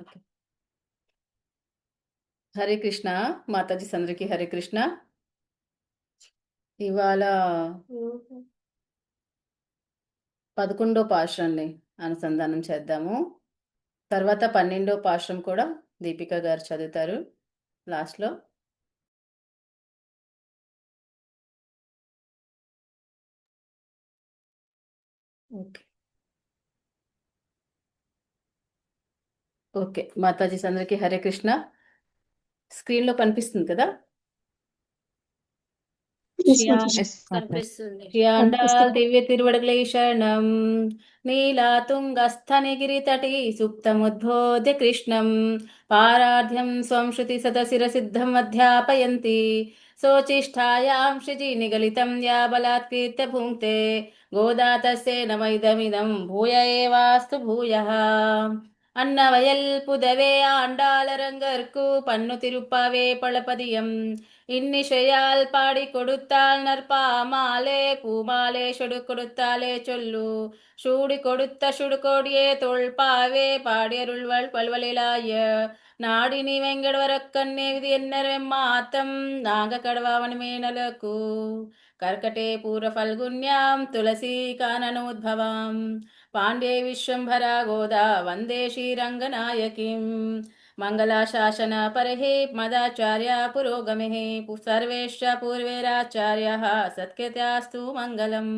Okay. Hare Krishna. Mataji అందరికి హరే కృష్ణ. ఇవాళ 11వ పాశ్రాన్ని అనుసంధానం చేద్దాము. తర్వాత 12వ పాశ్రం కూడా దీపిక గారు చదువుతారు లాస్ట్లో. ఓకే ఓకే మాతాజీ అందరికి హరే కృష్ణ. స్క్రీన్లో కనిపిస్తుంది కదా? శ్రీయాండాల్ దివ్య తిరువడగలై శరణం. నీలాతుంగస్థనిగిరితటీ సుప్తముద్బోధ్య కృష్ణం పారార్థ్యం స్వం శృతి సదశిరసిద్ధం అధ్యాపయంతి. శోచిష్ఠాయాం శృజి నిగలితం యా బలాత్కృత్య భుంక్తే గోదా తస్యై నమైదమిదం భూయ ఏవాస్తు భూయః. அன்னவயல் புதவே ஆண்டாளரங்கற்கு பன்னு திருப்பாவே பழபதியம் இன்னிசையால் பாடி கொடுத்தாள் நற்பாமாலே பூமாலே சொடு கொடுத்தாலே சொல்லு சூடி கொடுத்த சுடுகோடியே தொல்பாவே பாடியருள்வள் பல்வலிலாய నాడిని వెంగడవరక్కన్నే విధి ఎన్నరెమ్మాతం నాగ కడవావనమేనలకు కర్కటే పూర్వ ఫల్గున్యాం తులసీ కాననోద్భవాం పాండే విశ్వంభరా గోదా వందే శ్రీరంగనాయకీం. మంగళాశాసన పరహే మదాచార్య పురోగమే సర్వేశ్చ పూర్వేరాచార్యాः సత్కృత్యాస్తు మంగళం.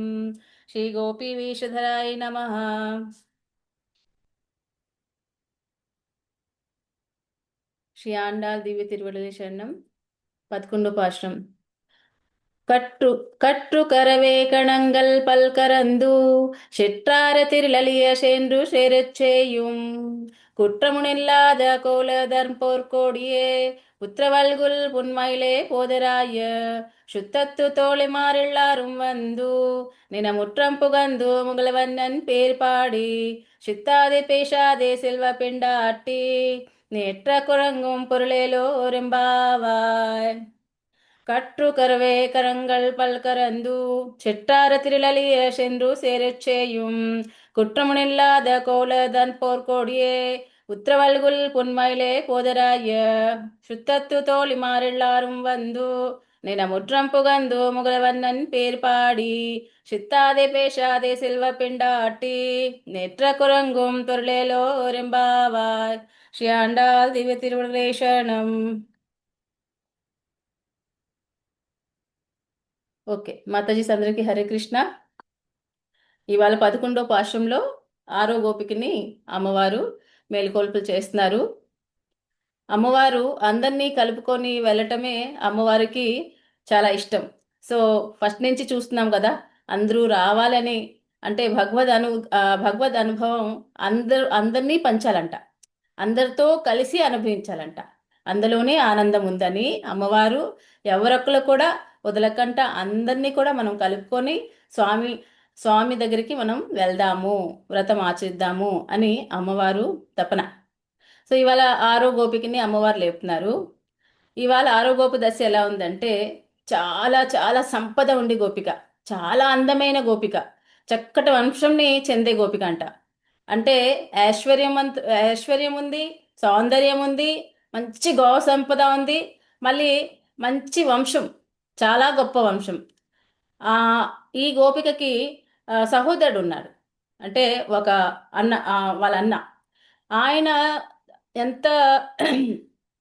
శ్రీ గోపీ వేషధరాయ నమః. శ్రీ ఆండాల్ దివ్య తిరువడలై శరణం. 11వ పాశ్రం. கற்று கரவே கணங்கள் பல்கரந்து செற்றார திருளலிய சென்று சேரச்சேயும் குற்றமுனில்லாத கோலதற்போர்கோடியே புத்திரவல்குல் புன்மையிலே போதராய சுத்தத்து தோழிமாரெல்லாரும் வந்து நினமுற்றம் புகந்து முகலவண்ணன் பேர் பாடி சித்தாதே பேசாதே செல்வ பெண்டாட்டி நேற்ற குரங்கும் பொருளேலோ ரெம்பாவாய். கற்று கரவே கரங்கள் பல்கரந்து செற்றார திருளலிய சென்று சேரச்சேயும் குற்றமுனில்லாத கோலதன் போர்க்கோடியே உத்திரவல்குல் புன்மையிலே போதராய சுத்தத்து தோழிமாரெல்லாரும் வந்து நினமுற்றம் புகந்து முகலவண்ணன் பேர் பாடி சித்தாதே பேசாதே செல்வ பெண்டாட்டி நேற்ற குரங்கும் பொருளேலோ ரெம்பாவாய். శ్రీ ఆండాల్ దివ్య తిరువడలై శరణం. ఓకే మాతాజీ అందరికి హరే కృష్ణ. ఇవాళ 11వ పాశ్రంలో 6వ గోపికని అమ్మవారు మేలుకొల్పులు చేస్తున్నారు. అమ్మవారు అందరినీ కలుపుకొని వెళ్ళటమే అమ్మవారికి చాలా ఇష్టం. సో ఫస్ట్ నుంచి చూస్తున్నాం కదా, అందరూ రావాలని, అంటే భగవద్ అనుభవం అందరినీ పంచాలంట, అందరితో కలిసి అనుభవించాలంట. అందులోనే ఆనందం ఉందని అమ్మవారు ఎవరొక్కరు కూడా వదలకంట అందరినీ కూడా మనం కలుపుకొని స్వామి దగ్గరికి మనం వెళ్దాము, వ్రతం ఆచరిద్దాము అని అమ్మవారు తపన. సో ఇవాళ 6వ గోపికని అమ్మవారు లేపుతున్నారు. ఇవాళ 6వ గోపి దశ ఎలా ఉందంటే, చాలా చాలా సంపద ఉండి గోపిక, చాలా అందమైన గోపిక, చక్కటి వంశంని చెందే గోపిక అంట. అంటే ఐశ్వర్యం ఉంది, సౌందర్యం ఉంది, మంచి గో సంపద ఉంది, మళ్ళీ మంచి వంశం, చాలా గొప్ప వంశం. ఈ గోపికకి సహోదరుడు ఉన్నాడు. అంటే ఒక అన్న, వాళ్ళ అన్న. ఆయన ఎంత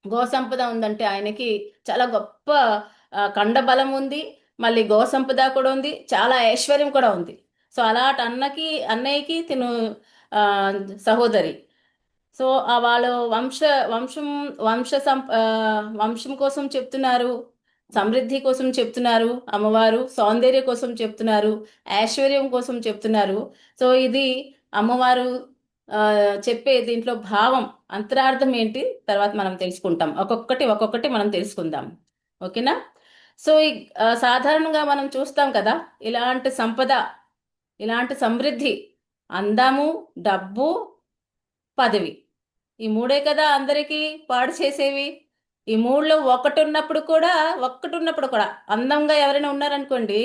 గోసంపద ఉందంటే ఆయనకి చాలా గొప్ప కండబలం ఉంది, మళ్ళీ గోసంపద కూడా ఉంది, చాలా ఐశ్వర్యం కూడా ఉంది. సో అలాంటి అన్నయ్యకి తిను సహోదరి. సో వాళ్ళు వంశం కోసం చెప్తున్నారు, సమృద్ధి కోసం చెప్తున్నారు, అమ్మవారు సౌందర్యం కోసం చెప్తున్నారు, ఐశ్వర్యం కోసం చెప్తున్నారు. సో ఇది అమ్మవారు చెప్పే దీంట్లో భావం, అంతరార్థం ఏంటి తర్వాత మనం తెలుసుకుంటాం. ఒక్కొక్కటి మనం తెలుసుకుందాం. ఓకేనా? సో సాధారణంగా మనం చూస్తాం కదా, ఇలాంటి సంపద, ఇలాంటి సమృద్ధి, అందము, డబ్బు, పదవి, ఈ మూడే కదా అందరికీ పాడు చేసేవి. ఈ మూడులో ఒకటి ఉన్నప్పుడు కూడా అందంగా ఎవరైనా ఉన్నారనుకోండి,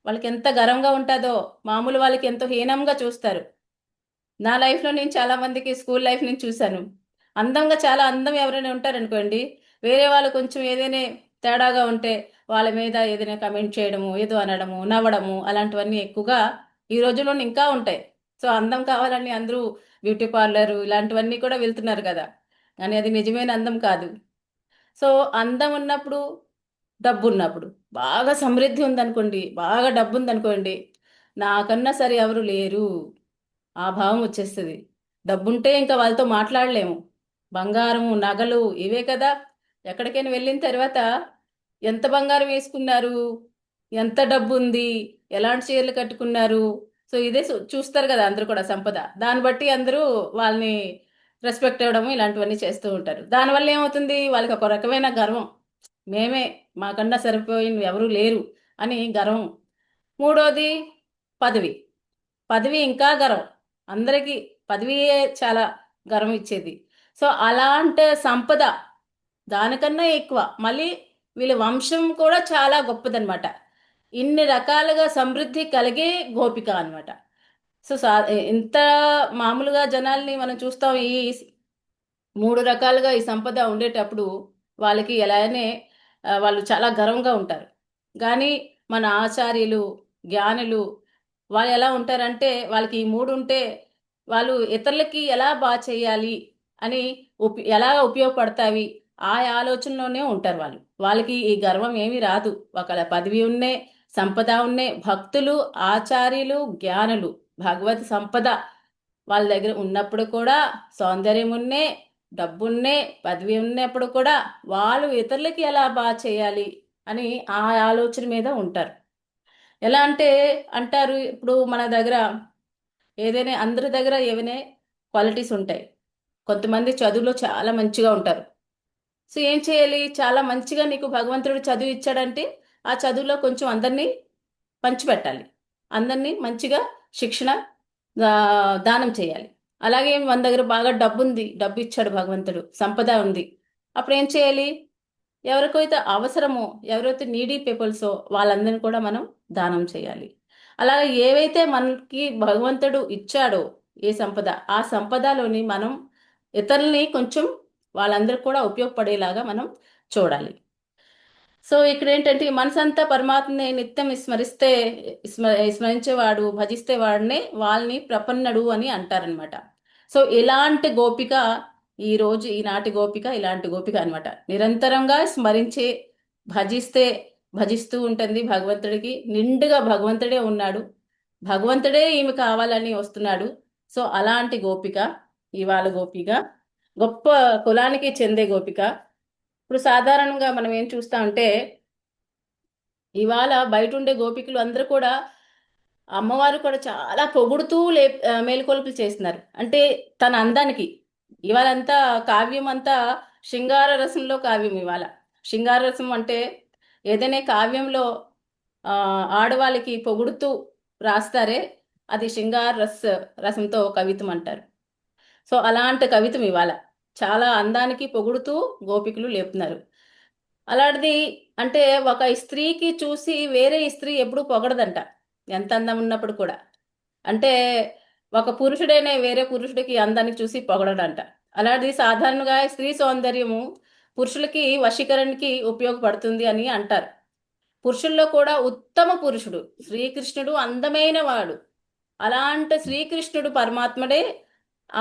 వాళ్ళకి ఎంత గర్వంగా ఉంటుందో, మామూలు వాళ్ళకి ఎంతో హీనంగా చూస్తారు. నా లైఫ్లో నేను చాలా మందికి స్కూల్ లైఫ్ నుంచి చూశాను. అందంగా చాలా అందం ఎవరైనా ఉంటారనుకోండి, వేరే వాళ్ళు కొంచెం ఏదైనా తేడాగా ఉంటే వాళ్ళ మీద ఏదైనా కమెంట్ చేయడము, ఏదో అనడము, నవ్వడము అలాంటివన్నీ ఎక్కువగా ఈ రోజుల్లో ఇంకా ఉంటాయి. సో అందం కావాలని అందరూ బ్యూటీ పార్లర్ ఇలాంటివన్నీ కూడా వెళ్తున్నారు కదా, కానీ అది నిజమైన అందం కాదు. సో అందం ఉన్నప్పుడు, డబ్బు ఉన్నప్పుడు, బాగా సమృద్ధి ఉందనుకోండి, బాగా డబ్బు ఉందనుకోండి, నాకన్నా సరే ఎవరు లేరు ఆ భావం వచ్చేస్తుంది. డబ్బుంటే ఇంకా వాళ్ళతో మాట్లాడలేము. బంగారం నగలు ఇవే కదా. ఎక్కడికైనా వెళ్ళిన తర్వాత ఎంత బంగారం వేసుకున్నారు, ఎంత డబ్బు ఉంది, ఎలాంటి చీరలు కట్టుకున్నారు, సో ఇదే చూస్తారు కదా అందరూ కూడా సంపద. దాన్ని బట్టి అందరూ వాళ్ళని రెస్పెక్ట్ ఇవ్వడము ఇలాంటివన్నీ చేస్తూ ఉంటారు. దానివల్ల ఏమవుతుంది, వాళ్ళకి ఒక రకమైన గర్వం. మేమే, మాకన్నా సరిపోయిన ఎవరూ లేరు అని గర్వం. మూడోది పదవి. పదవి ఇంకా గర్వం. అందరికీ పదవియే చాలా గర్వం ఇచ్చేది. సో అలాంటి సంపద దానికన్నా ఎక్కువ మళ్ళీ వీళ్ళ వంశం కూడా చాలా గొప్పదనమాట. ఇన్ని రకాలుగా సమృద్ధి కలిగే గోపిక అనమాట. సో ఇంత మామూలుగా జనాల్ని మనం చూస్తాం. ఈ మూడు రకాలుగా ఈ సంపద ఉండేటప్పుడు వాళ్ళకి ఎలానే వాళ్ళు చాలా గర్వంగా ఉంటారు. కానీ మన ఆచార్యులు, జ్ఞానులు వాళ్ళు ఎలా ఉంటారంటే, వాళ్ళకి ఈ మూడు ఉంటే వాళ్ళు ఇతరులకి ఎలా బాగా చేయాలి అని ఎలా ఉపయోగపడతావి ఆ ఆలోచనలోనే ఉంటారు. వాళ్ళకి ఈ గర్వం ఏమీ రాదు. ఒకళ్ళ పదవి ఉన్నే, సంపద ఉన్నే, భక్తులు, ఆచార్యులు, జ్ఞానులు, భగవత్ సంపద వాళ్ళ దగ్గర ఉన్నప్పుడు కూడా, సౌందర్యం ఉన్నే, డబ్బున్నే, పదవి ఉన్నప్పుడు కూడా వాళ్ళు ఇతరులకి ఎలా బాగా చేయాలి అని ఆ ఆలోచన మీద ఉంటారు. ఎలా అంటే అంటారు, ఇప్పుడు మన దగ్గర ఏదైనా అందరి దగ్గర ఏవైనా క్వాలిటీస్ ఉంటాయి. కొంతమంది చదువులో చాలా మంచిగా ఉంటారు. సో ఏం చేయాలి, చాలా మంచిగా నీకు భగవంతుడు చదువు ఇచ్చాడంటే ఆ చదువులో కొంచెం అందరినీ పంచిపెట్టాలి. అందరినీ మంచిగా శిక్షణ దానం చేయాలి. అలాగే మన దగ్గర బాగా డబ్బు ఉంది, డబ్బు ఇచ్చాడు భగవంతుడు, సంపద ఉంది, అప్పుడు ఏం చేయాలి, ఎవరికైతే అవసరమో, ఎవరైతే నీడీ పీపుల్సో వాళ్ళందరినీ కూడా మనం దానం చేయాలి. అలాగే ఏవైతే మనకి భగవంతుడు ఇచ్చాడో ఏ సంపద, ఆ సంపదలోని మనం ఇతరుల్ని కొంచెం వాళ్ళందరికీ కూడా ఉపయోగపడేలాగా మనం చూడాలి. సో ఇక్కడ ఏంటంటే మనసంతా పరమాత్మని నిత్యం స్మరిస్తే, స్మరించేవాడు, భజిస్తే వాడిని వాళ్ళని ప్రపన్నుడు అని అంటారనమాట. సో ఇలాంటి గోపిక ఈ రోజు ఈనాటి గోపిక ఇలాంటి గోపిక అనమాట. నిరంతరంగా స్మరించే, భజిస్తే భజిస్తూ ఉంటుంది. భగవంతుడికి నిండుగా భగవంతుడే ఉన్నాడు, భగవంతుడే ఈమె కావాలని వస్తున్నాడు. సో అలాంటి గోపిక ఇవాళ గోపిక, గొప్ప కులానికి చెందే గోపిక. ఇప్పుడు సాధారణంగా మనం ఏం చూస్తామంటే, ఇవాళ బయట ఉండే గోపికలు అందరూ కూడా అమ్మవారు కూడా చాలా పొగుడుతూ మేలుకొలుపులు చేస్తున్నారు. అంటే తన అందానికి ఇవాళంతా కావ్యం అంతా శృంగార రసంలో కావ్యం. ఇవాళ శృంగార రసం అంటే ఏదైనా కావ్యంలో ఆడవాళ్ళకి పొగుడుతూ రాస్తారే, అది శృంగార రసంతో కవిత్వం అంటారు. సో అలాంటి కవిత్వం ఇవాళ చాలా అందానికి పొగుడుతూ గోపికలు లేపుతున్నారు. అలాంటిది అంటే ఒక స్త్రీకి చూసి వేరే స్త్రీ ఎప్పుడూ పొగడదంట, ఎంత అందం ఉన్నప్పుడు కూడా. అంటే ఒక పురుషుడైనా వేరే పురుషుడికి అందానికి చూసి పొగడడంట. అలాంటిది సాధారణంగా స్త్రీ సౌందర్యము పురుషులకి వశీకరణకి ఉపయోగపడుతుంది అని అంటారు. పురుషుల్లో కూడా ఉత్తమ పురుషుడు శ్రీకృష్ణుడు అందమైన వాడు. అలాంటి శ్రీకృష్ణుడు పరమాత్ముడే,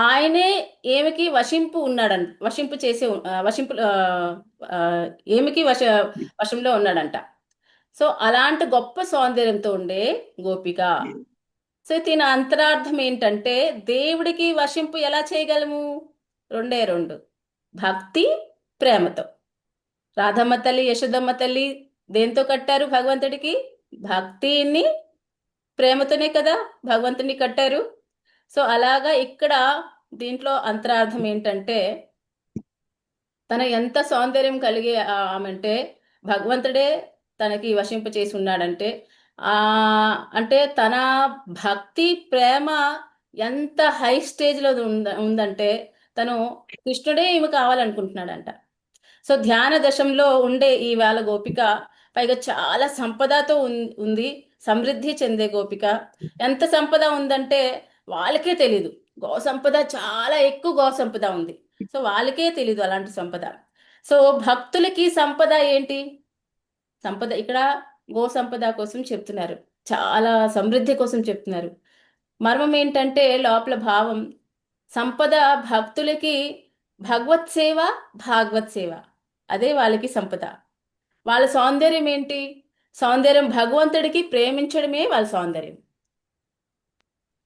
ఆయనే ఏమికి వశింపు ఉన్నాడంట, వశింపు చేసే వశింపు ఏమికి వశంలో ఉన్నాడంట. సో అలాంటి గొప్ప సౌందర్యంతో ఉండే గోపిక. సో దీని అంతరార్థం ఏంటంటే, దేవుడికి వశింపు ఎలా చేయగలము, రెండే రెండు, భక్తి, ప్రేమతో. రాధమ్మ తల్లి, యశోదమ్మ తల్లి దేంతో కట్టారు భగవంతుడికి, భక్తిని ప్రేమతోనే కదా భగవంతుని కట్టారు. సో అలాగా ఇక్కడ దీంట్లో అంతరార్థం ఏంటంటే, తన ఎంత సౌందర్యం కలిగే ఆమెంటే భగవంతుడే తనకి వశింప చేసి ఉన్నాడంటే, ఆ అంటే తన భక్తి ప్రేమ ఎంత హై స్టేజ్లో ఉందంటే తను కృష్ణుడే ఈమె కావాలనుకుంటున్నాడంట. సో ధ్యాన దశంలో ఉండే ఈ వేళ గోపిక పైగా చాలా సంపదతో ఉంది, సమృద్ధి చెందే గోపిక. ఎంత సంపద ఉందంటే వాళ్ళకే తెలీదు. గో సంపద చాలా ఎక్కువ గో సంపద ఉంది. సో వాళ్ళకే తెలీదు అలాంటి సంపద. సో భక్తులకి సంపద ఏంటి? సంపద ఇక్కడ గో సంపద కోసం చెప్తున్నారు. చాలా సమృద్ధి కోసం చెప్తున్నారు. మర్మం ఏంటంటే లోపల భావం సంపద భక్తులకి భగవత్ సేవ, భాగవత్ సేవ అదే వాళ్ళకి సంపద. వాళ్ళ సౌందర్యం ఏంటి? సౌందర్యం భగవంతుడికి ప్రేమించడమే వాళ్ళ సౌందర్యం.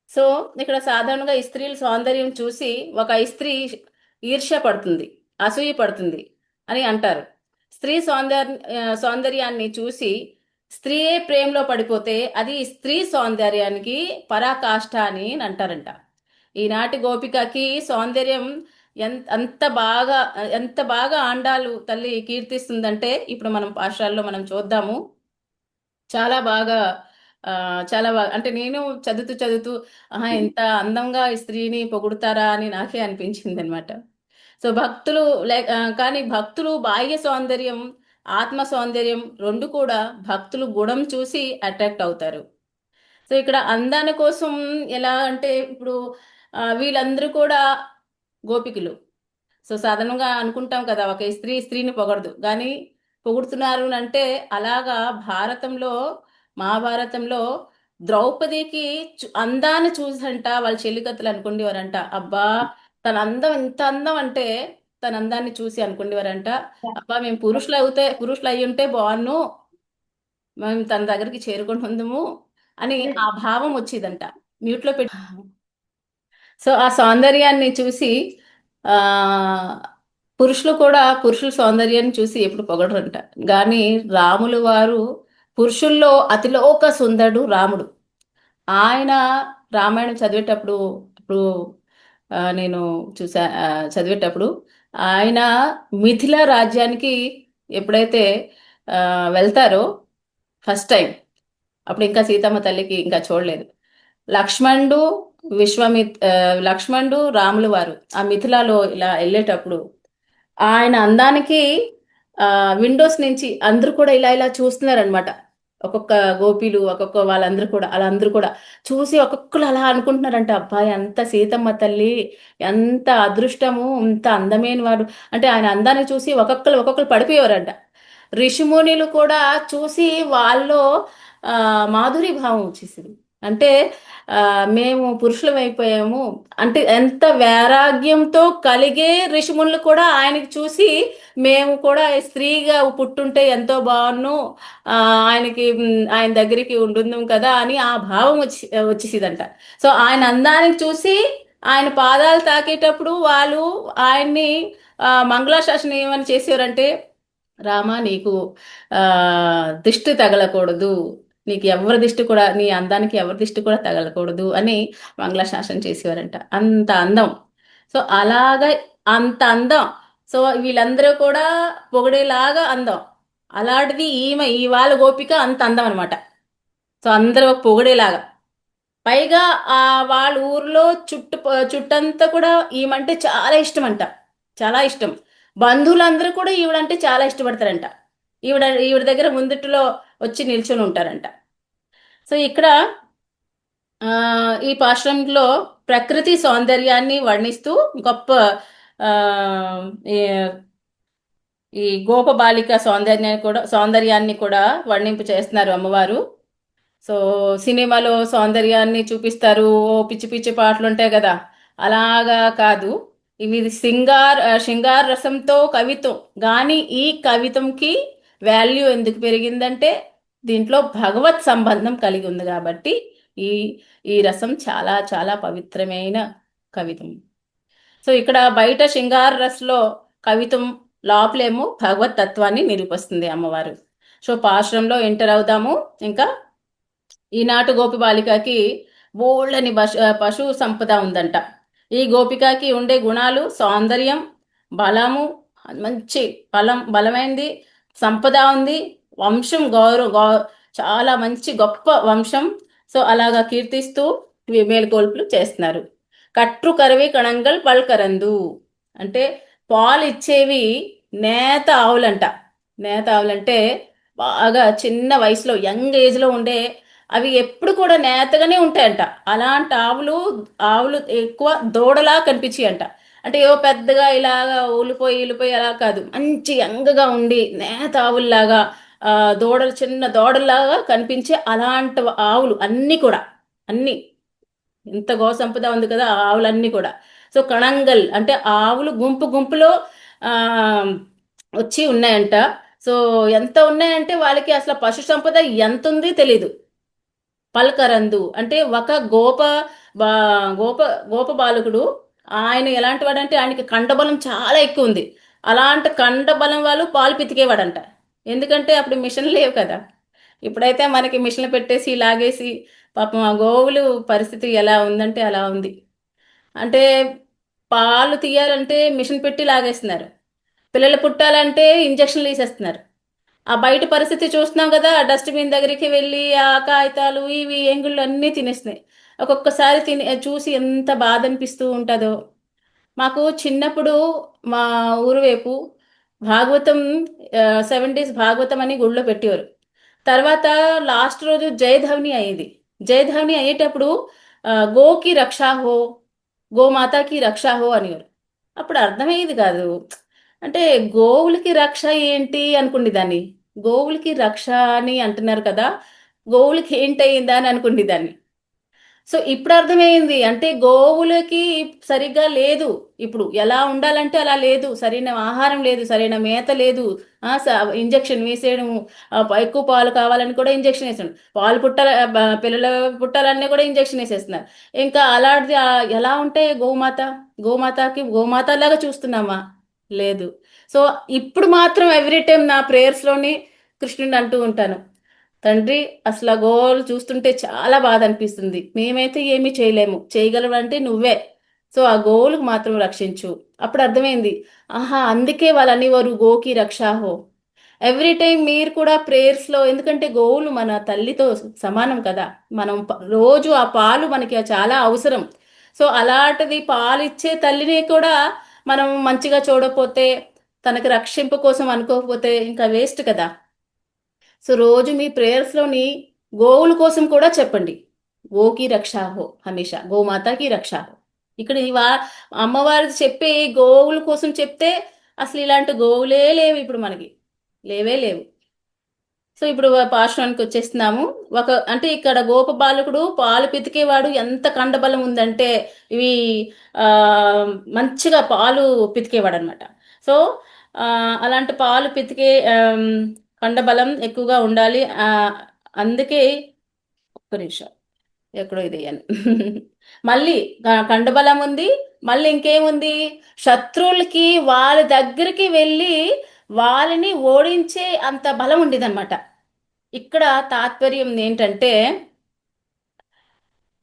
సో ఇక్కడ సాధారణంగా ఈ స్త్రీల సౌందర్యం చూసి ఒక స్త్రీ ఈర్ష్య పడుతుంది, అసూయ పడుతుంది అని అంటారు. స్త్రీ సౌందర్యాన్ని చూసి స్త్రీయే ప్రేమలో పడిపోతే అది స్త్రీ సౌందర్యానికి పరాకాష్ఠ అని అంటారంట. ఈనాటి గోపికకి సౌందర్యం ఎంత బాగా ఆండాలు తల్లి కీర్తిస్తుందంటే ఇప్పుడు మనం పాఠశాలలో మనం చూద్దాము. చాలా బాగా ఆ, చాలా బాగా అంటే నేను చదువుతూ చదువుతూ ఆహా ఇంత అందంగా ఈ స్త్రీని పొగుడుతారా అని నాకే అనిపించింది అనమాట. సో భక్తులు కానీ భక్తులు బాహ్య సౌందర్యం, ఆత్మ సౌందర్యం రెండు కూడా భక్తులు గుణం చూసి అట్రాక్ట్ అవుతారు. సో ఇక్కడ అందాని కోసం ఎలా అంటే ఇప్పుడు వీళ్ళందరూ కూడా గోపికలు. సో సాధారణంగా అనుకుంటాం కదా ఒక స్త్రీని పొగడదు కానీ పొగుడుతున్నారు అంటే అలాగా భారతంలో, మహాభారతంలో ద్రౌపదికి అందాన్ని చూసంట వాళ్ళ చెల్లికత్తులు అనుకునేవారంట. అబ్బా తన అందం ఎంత అందం అంటే తన అందాన్ని చూసి అనుకునేవారంట. అబ్బా మేము పురుషులు అయి ఉంటే బాగున్ను, మేము తన దగ్గరికి చేరుకుంటుందము అని ఆ భావం వచ్చేదంట. మ్యూట్లో పెట్టి సో ఆ సౌందర్యాన్ని చూసి ఆ పురుషుల సౌందర్యాన్ని చూసి ఎప్పుడు పొగడరంట. కానీ రాములు వారు పురుషుల్లో అతిలోక సుందరుడు రాముడు. ఆయన రామాయణం చదివేటప్పుడు ఇప్పుడు నేను చదివేటప్పుడు ఆయన మిథిల రాజ్యానికి ఎప్పుడైతే వెళ్తారో ఫస్ట్ టైం, అప్పుడు ఇంకా సీతమ్మ తల్లికి ఇంకా చూడలేదు. లక్ష్మణుడు లక్ష్మణుడు రాములు వారు ఆ మిథిలాలో ఇలా వెళ్ళేటప్పుడు ఆయన అందానికి విండోస్ నుంచి అందరూ కూడా ఇలా ఇలా చూస్తున్నారనమాట. ఒక్కొక్క గోపీలు ఒక్కొక్క వాళ్ళందరూ కూడా చూసి ఒక్కొక్కరు అలా అనుకుంటున్నారంట. అబ్బాయి అంత సీతమ్మ తల్లి ఎంత అదృష్టము, ఇంత అందమైన వాడు అంటే ఆయన అందాన్ని చూసి ఒక్కొక్కరు పడిపోయేవారంట. ఋషిమునిలు కూడా చూసి వాళ్ళలో మాధురి భావం వచ్చేసింది. అంటే మేము పురుషులం అయిపోయాము అంటే ఎంత వైరాగ్యంతో కలిగే ఋషిమునులు కూడా ఆయనకి చూసి మేము కూడా స్త్రీగా పుట్టుంటే ఎంతో బాగున్ను, ఆయన దగ్గరికి ఉండుందాం కదా అని ఆ భావం వచ్చేసిదంట. సో ఆయన అందానికి చూసి ఆయన పాదాలు తాకేటప్పుడు వాళ్ళు ఆయన్ని మంగళాశాసనం ఏమని చేసేవారంటే రామా నీకు ఆ దిష్టి తగలకూడదు, నీకు ఎవరి దిష్టి కూడా, నీ అందానికి ఎవరి దిష్టి కూడా తగలకూడదు అని మంగళాశాసనం చేసేవారంట. అంత అందం. సో అలాగా అంత అందం. సో వీళ్ళందరూ కూడా పొగిడేలాగా అందం. అలాంటిది ఇవాళ గోపిక అంత అందం అనమాట. సో అందరూ పొగిడేలాగా. పైగా వాళ్ళ ఊర్లో చుట్టంతా కూడా ఈమంటే చాలా ఇష్టం అంట. చాలా ఇష్టం. బంధువులందరూ కూడా ఈవిడంటే చాలా ఇష్టపడతారంట. ఈవిడ దగ్గర ముందుట్లో వచ్చి నిల్చొని ఉంటారంట. సో ఇక్కడ ఈ పాశ్రంలో ప్రకృతి సౌందర్యాన్ని వర్ణిస్తూ గొప్ప ఆ, ఈ ఈ గోపబాలిక సౌందర్యాన్ని కూడా వర్ణింపు చేస్తున్నారు అమ్మవారు. సో సినిమాలో సౌందర్యాన్ని చూపిస్తారు, ఓ పిచ్చి పిచ్చి పాటలు ఉంటాయి కదా, అలాగా కాదు. ఇవి శృంగార రసంతో కవిత్వం. కానీ ఈ కవిత్వంకి వాల్యూ ఎందుకు పెరిగిందంటే దీంట్లో భగవత్ సంబంధం కలిగి ఉంది కాబట్టి ఈ ఈ రసం చాలా చాలా పవిత్రమైన కవిత్వం. సో ఇక్కడ బయట శృంగార రసంలో కవిత్వం, లోపలేమో భగవత్ తత్వాన్ని నిరూపిస్తుంది అమ్మవారు. సో పాశ్రంలో ఎంటర్ అవుదాము. ఇంకా ఈనాటి గోపి బాలికకి బోళ్ళని పశు సంపద ఉందంట. ఈ గోపికకి ఉండే గుణాలు సౌందర్యం, బలము, మంచి బలమైంది సంపద ఉంది, వంశం చాలా మంచి గొప్ప వంశం. సో అలాగా కీర్తిస్తూ మేలుకొల్పులు చేస్తున్నారు. కట్టు కరవి కణంగల్ పల్కరందు అంటే పాలు ఇచ్చేవి నేత ఆవులంట. నేత ఆవులంటే బాగా చిన్న వయసులో యంగ్ ఏజ్లో ఉండే అవి ఎప్పుడు కూడా నేతగానే ఉంటాయంట. అలాంటి ఆవులు ఆవులు ఎక్కువ దూడలా కనిపించాయంట. అంటే ఏవో పెద్దగా ఇలాగా ఊలిపోయి అలా కాదు, మంచి యంగగా ఉండి నేత ఆవుల్లాగా, దూడలు చిన్న దూడల్లాగా కనిపించే అలాంటి ఆవులు అన్నీ కూడా, అన్నీ. ఇంత గో సంపద ఉంది కదా ఆ ఆవులన్నీ కూడా. సో కణంగల్ అంటే ఆవులు గుంపు గుంపులో ఆ వచ్చి ఉన్నాయంట. సో ఎంత ఉన్నాయంటే వాళ్ళకి అసలు పశు సంపద ఎంత ఉంది తెలీదు. పల్కరందు అంటే ఒక బా గోప గోప బాలకుడు. ఆయన ఎలాంటి వాడంటే ఆయనకి కండబలం చాలా ఎక్కువ ఉంది. అలాంటి కండబలం వాళ్ళు పాలు పితికేవాడంట. ఎందుకంటే అప్పుడు మిషన్లు లేవు కదా. ఇప్పుడైతే మనకి మిషన్లు పెట్టేసి లాగేసి, పాపం ఆ గోవులు పరిస్థితి ఎలా ఉందంటే అలా ఉంది. అంటే పాలు తీయాలంటే మిషన్ పెట్టి లాగేస్తున్నారు. పిల్లలు పుట్టాలంటే ఇంజక్షన్లు వేసేస్తున్నారు. ఆ బయట పరిస్థితి చూస్తున్నాం కదా, డస్ట్బిన్ దగ్గరికి వెళ్ళి ఆ కాగితాలు ఇవి ఎంగుళ్ళు అన్నీ తినేస్తున్నాయి. ఒక్కొక్కసారి చూసి ఎంత బాధ అనిపిస్తూ ఉంటుందో. మాకు చిన్నప్పుడు మా ఊరు వైపు భాగవతం, 7 days భాగవతం అని గుళ్ళో పెట్టేవారు. తర్వాత లాస్ట్ రోజు జయధవని అయ్యింది. జయధవని అయ్యేటప్పుడు గోకి రక్షా హో, గోమాతకి రక్షా హో అనేవారు. అప్పుడు అర్థమయ్యేది కాదు. అంటే గోవులకి రక్ష ఏంటి అనుకుంది దాన్ని. గోవులకి రక్ష అని అంటున్నారు కదా, గోవులకి ఏంటయిందా అని అనుకుంది దాన్ని. సో ఇప్పుడు అర్థమైంది. అంటే గోవులకి సరిగ్గా లేదు. ఇప్పుడు ఎలా ఉండాలంటే అలా లేదు. సరైన ఆహారం లేదు, సరైన మేత లేదు. ఇంజెక్షన్ వేసేయడం, ఎక్కువ పాలు కావాలని కూడా ఇంజెక్షన్ వేసాడు. పాలు పిల్లలు పుట్టాలన్నీ కూడా ఇంజెక్షన్ వేసేస్తున్నారు. ఇంకా అలాంటిది ఎలా ఉంటాయి గోమాత. గోమాత లాగా చూస్తున్నామా? లేదు. సో ఇప్పుడు మాత్రం ఎవ్రీ టైం నా ప్రేయర్స్లోని కృష్ణుని అంటూ ఉంటాను, తండ్రి అసలు ఆ గోవులు చూస్తుంటే చాలా బాధ అనిపిస్తుంది. మేమైతే ఏమీ చేయలేము, చేయగలవంటే నువ్వే. సో ఆ గోవులకు మాత్రం రక్షించు. అప్పుడు అర్థమైంది, ఆహా అందుకే వాళ్ళు అనేవారు గోకి రక్షాహో. ఎవ్రీ టైం మీరు కూడా ప్రేయర్స్లో, ఎందుకంటే గోవులు మన తల్లితో సమానం కదా. మనం రోజు ఆ పాలు మనకి చాలా అవసరం. సో అలాంటిది పాలిచ్చే తల్లిని కూడా మనం మంచిగా చూడకపోతే, తనకి రక్షింపు కోసం అనుకోకపోతే ఇంకా వేస్ట్ కదా. సో రోజు మీ ప్రేయర్స్లోని గోవుల కోసం కూడా చెప్పండి, గోకి రక్షాహో, హమేషా గోమాతకి రక్షాహో. ఇక్కడ అమ్మవారి చెప్పే గోవుల కోసం చెప్తే అసలు ఇలాంటి గోవులే లేవు ఇప్పుడు మనకి, లేవే లేవు. సో ఇప్పుడు పాశ్వానికి వచ్చేస్తున్నాము. అంటే ఇక్కడ గోప బాలకుడు పాలు పితికేవాడు. ఎంత కండబలం ఉందంటే ఇవి ఆ మంచిగా పాలు పితికేవాడు అనమాట. సో అలాంటి పాలు పితికే కండబలం ఎక్కువగా ఉండాలి. అందుకే ఒక్క నిమిషం, ఎక్కడో ఇది అయ్యాను. మళ్ళీ కండబలం ఉంది. మళ్ళీ ఇంకేముంది, శత్రువులకి వాళ్ళ దగ్గరికి వెళ్ళి వాళ్ళని ఓడించే అంత బలం ఉండేదన్నమాట. ఇక్కడ తాత్పర్యం ఏంటంటే,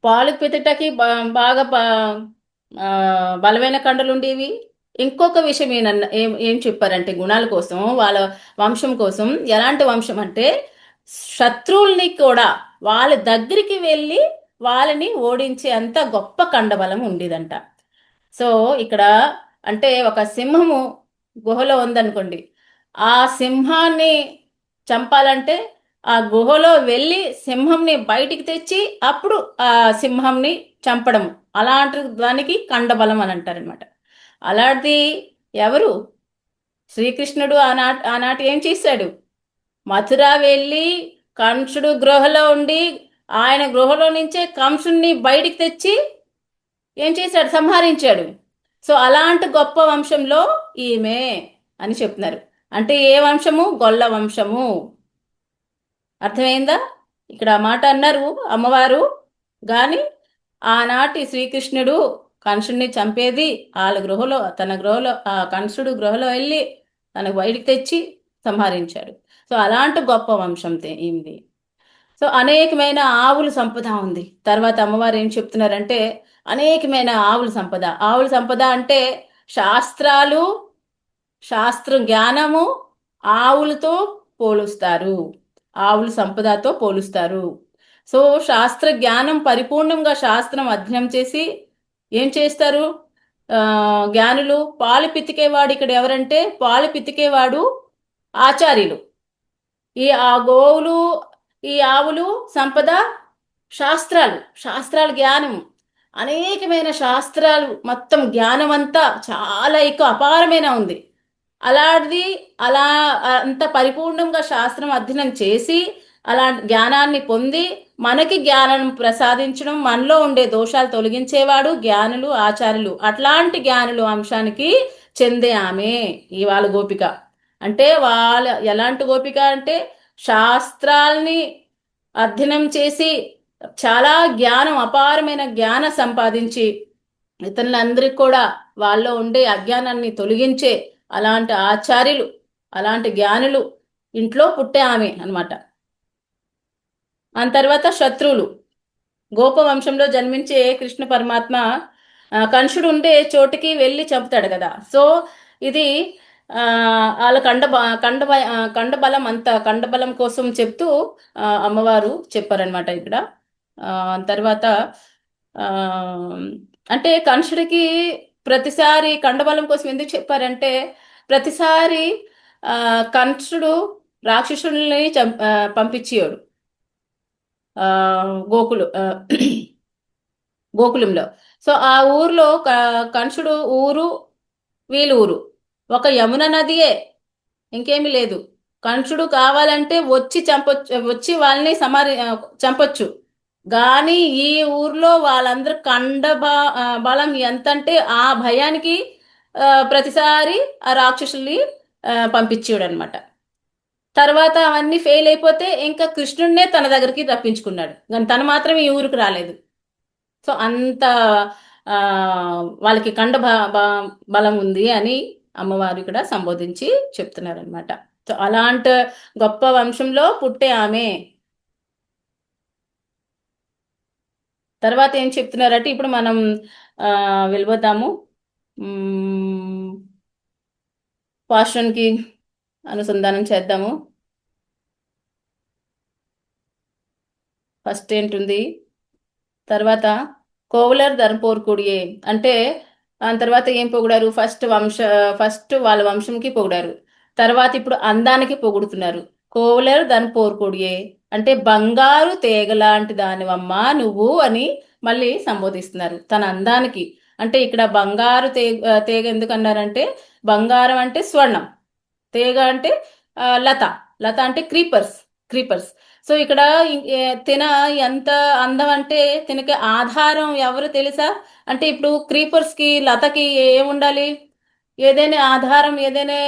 పాలు పితటకి బాగా బలమైన కండలు ఉండేవి. ఇంకొక విషయం ఏం చెప్పారంటే, గుణాల కోసం, వాళ్ళ వంశం కోసం. ఎలాంటి వంశం అంటే, శత్రువుల్ని కూడా వాళ్ళ దగ్గరికి వెళ్ళి వాళ్ళని ఓడించే అంత గొప్ప కండబలం ఉండేదంట. సో ఇక్కడ అంటే ఒక సింహము గుహలో ఉందనుకోండి, ఆ సింహాన్ని చంపాలంటే ఆ గుహలో వెళ్ళి సింహంని బయటికి తెచ్చి అప్పుడు ఆ సింహంని చంపడం, అలాంటి దానికి కండబలం అని అంటారనమాట. అలాంటిది ఎవరు? శ్రీకృష్ణుడు ఆనాటి ఏం చేశాడు? మథుర వెళ్ళి కంసుడు గృహలో ఉండి, ఆయన గృహలో నుంచే కంసుని బయటికి తెచ్చి ఏం చేశాడు? సంహరించాడు. సో అలాంటి గొప్ప వంశంలో ఈమె అని చెప్తున్నారు. అంటే ఏ వంశము? గొల్ల వంశము. అర్థమైందా? ఇక్కడ ఆ మాట అన్నారు అమ్మవారు. గాని ఆనాటి శ్రీకృష్ణుడు కంసుడిని చంపేది వాళ్ళ గృహలో, తన గృహలో, ఆ కంసుడు గృహలో వెళ్ళి తనకు బయటికి తెచ్చి సంహరించాడు. సో అలాంటి గొప్ప వంశం ఈమెది. సో అనేకమైన ఆవుల సంపద ఉంది. తర్వాత అమ్మవారు ఏం చెప్తున్నారంటే, అనేకమైన ఆవుల సంపద అంటే శాస్త్రాలు, శాస్త్ర జ్ఞానము ఆవులతో పోలుస్తారు, ఆవుల సంపదతో పోలుస్తారు. సో శాస్త్ర జ్ఞానం పరిపూర్ణంగా శాస్త్రం అధ్యయనం చేసి ఏం చేస్తారు? జ్ఞానులు. పాలు పితికేవాడు ఇక్కడ ఎవరంటే, పాలు పితికేవాడు ఆచార్యులు. ఆ గోవులు ఈ ఆవులు సంపద, శాస్త్రాలు, శాస్త్రాల జ్ఞానం, అనేకమైన శాస్త్రాలు, మొత్తం జ్ఞానం అంతా చాలా ఎక్కువ అపారమైన ఉంది. అలాంటిది, అలా అంత పరిపూర్ణంగా శాస్త్రం అధ్యయనం చేసి అలాంటి జ్ఞానాన్ని పొంది మనకి జ్ఞానం ప్రసాదించడం, మనలో ఉండే దోషాలు తొలగించేవాడు జ్ఞానులు, ఆచార్యులు. అట్లాంటి జ్ఞానులు అంశానికి చెందే ఆమె ఇవాళ గోపిక. అంటే వాళ్ళ ఎలాంటి గోపిక అంటే శాస్త్రాల్ని అధ్యయనం చేసి చాలా జ్ఞానం, అపారమైన జ్ఞానం సంపాదించి ఇతరులందరికీ కూడా వాళ్ళలో ఉండే అజ్ఞానాన్ని తొలగించే అలాంటి ఆచార్యులు, అలాంటి జ్ఞానులు ఇంట్లో పుట్టే ఆమె అన్నమాట. ఆ తర్వాత శత్రువులు. గోపవంశంలో జన్మించే కృష్ణ పరమాత్మ కంసుడు ఉండే చోటికి వెళ్ళి చంపుతాడు కదా. సో ఇది వాళ్ళ కండబలం అంత కండబలం కోసం చెప్తూ అమ్మవారు చెప్పారనమాట ఇక్కడ. తర్వాత ఆ, అంటే కంసుడికి ప్రతిసారి కండబలం కోసం ఎందుకు చెప్పారంటే, ప్రతిసారి ఆ, కంసుడు రాక్షసుల్ని పంపించేవాడు ఆ, గోకులు గోకులంలో. సో ఆ ఊర్లో కంసుడు ఊరు, వీళ్ళ ఊరు ఒక యమున నదియే, ఇంకేమీ లేదు. కంసుడు కావాలంటే వచ్చి చంపొచ్చు, వచ్చి వాళ్ళని చంపొచ్చు. కానీ ఈ ఊర్లో వాళ్ళందరూ బలం ఎంతంటే ఆ భయానికి ప్రతిసారి ఆ రాక్షసుల్ని పంపించేవాడు అనమాట. తర్వాత అవన్నీ ఫెయిల్ అయిపోతే ఇంకా కృష్ణుడినే తన దగ్గరికి రప్పించుకున్నాడు, కానీ తను మాత్రం ఈ ఊరికి రాలేదు. సో అంత ఆ, వాళ్ళకి బలం ఉంది అని అమ్మవారు ఇక్కడ సంబోధించి చెప్తున్నారనమాట. సో అలాంటి గొప్ప వంశంలో పుట్టే ఆమె. తర్వాత ఏం చెప్తున్నారంటే ఇప్పుడు మనం వెళ్ళిపోతాము పాశ్రానికి అనుసంధానం చేద్దాము. ఫస్ట్ ఏంటుంది, తర్వాత కోవలర్ ధర్మపోర్ కుడియే అంటే దాని తర్వాత ఏం పొగిడారు, ఫస్ట్ వాళ్ళ వంశంకి పొగిడారు. తర్వాత ఇప్పుడు అందానికి పొగుడుతున్నారు. కోవలర్ ధర్మపోర్ కుడియే అంటే బంగారు తీగ లాంటి దానివమ్మా నువ్వు అని మళ్ళీ సంబోధిస్తున్నారు తన అందానికి. అంటే ఇక్కడ బంగారు తీగ ఎందుకు అన్నారంటే, బంగారం అంటే స్వర్ణం, తీగ అంటే లత, లత అంటే క్రీపర్స్, క్రీపర్స్. సో ఇక్కడ తిన ఎంత అందం అంటే తినకి ఆధారం ఎవరు తెలుసా? అంటే ఇప్పుడు క్రీపర్స్ కి, లతకి ఏముండాలి? ఏదైనా ఆధారం, ఏదైనా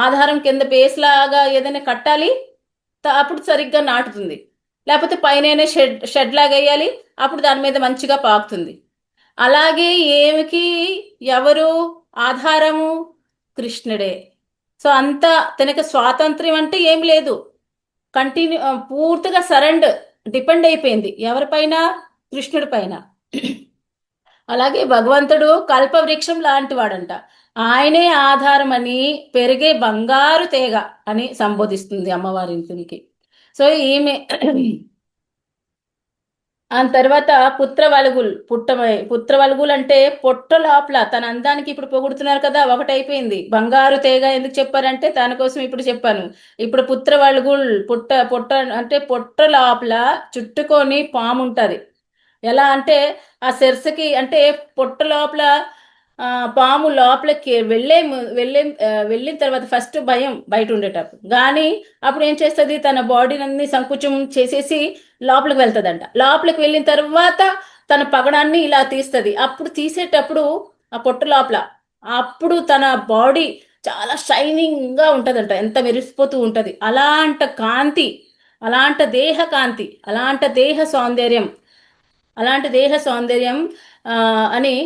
ఆధారం కింద బేస్ లాగా ఏదైనా కట్టాలి, అప్పుడు సరిగ్గా నాటుతుంది. లేకపోతే పైన షెడ్ లాగా వేయాలి, అప్పుడు దాని మీద మంచిగా పాకుతుంది. అలాగే ఏమికి ఎవరు ఆధారము? కృష్ణుడే. సో అంత తనకి స్వాతంత్ర్యం అంటే ఏమి లేదు, కంటిన్యూ పూర్తిగా డిపెండ్ అయిపోయింది ఎవరిపైన? కృష్ణుడి పైన. అలాగే భగవంతుడు కల్పవృక్షం లాంటి వాడంట, ఆయనే ఆధారమని పెరిగే బంగారు తీగ అని సంబోధిస్తుంది అమ్మవారి ఇంటికి. సో ఈమె ఆ తర్వాత పుత్రవలుగులు అంటే పొట్ట లోపల తన అందానికి ఇప్పుడు పొగుడుతున్నారు కదా, ఒకటైపోయింది. బంగారు తీగ ఎందుకు చెప్పారంటే తన కోసం ఇప్పుడు చెప్పాను. ఇప్పుడు పుత్రవలుగుల్ పొట్ట అంటే పొట్ట లోపల చుట్టుకొని పాము ఉంటది. ఎలా అంటే ఆ శిరసకి అంటే పొట్ట లోపల పాము లోపలికి వెళ్ళిన తర్వాత ఫస్ట్ భయం బయట ఉండేటప్పుడు, కానీ అప్పుడు ఏం చేస్తుంది, తన బాడీని అన్ని సంకుచం చేసేసి లోపలికి వెళ్తుందంట. లోపలికి వెళ్ళిన తర్వాత తన పగడాన్ని ఇలా తీస్తుంది. అప్పుడు తీసేటప్పుడు ఆ పొట్ట లోపల అప్పుడు తన బాడీ చాలా షైనింగ్ గా ఉంటదంట, ఎంత మెరిసిపోతూ ఉంటది. అలాంటి కాంతి, అలాంటి దేహ కాంతి, అలాంటి దేహ సౌందర్యం, అలాంటి దేహ సౌందర్యం అని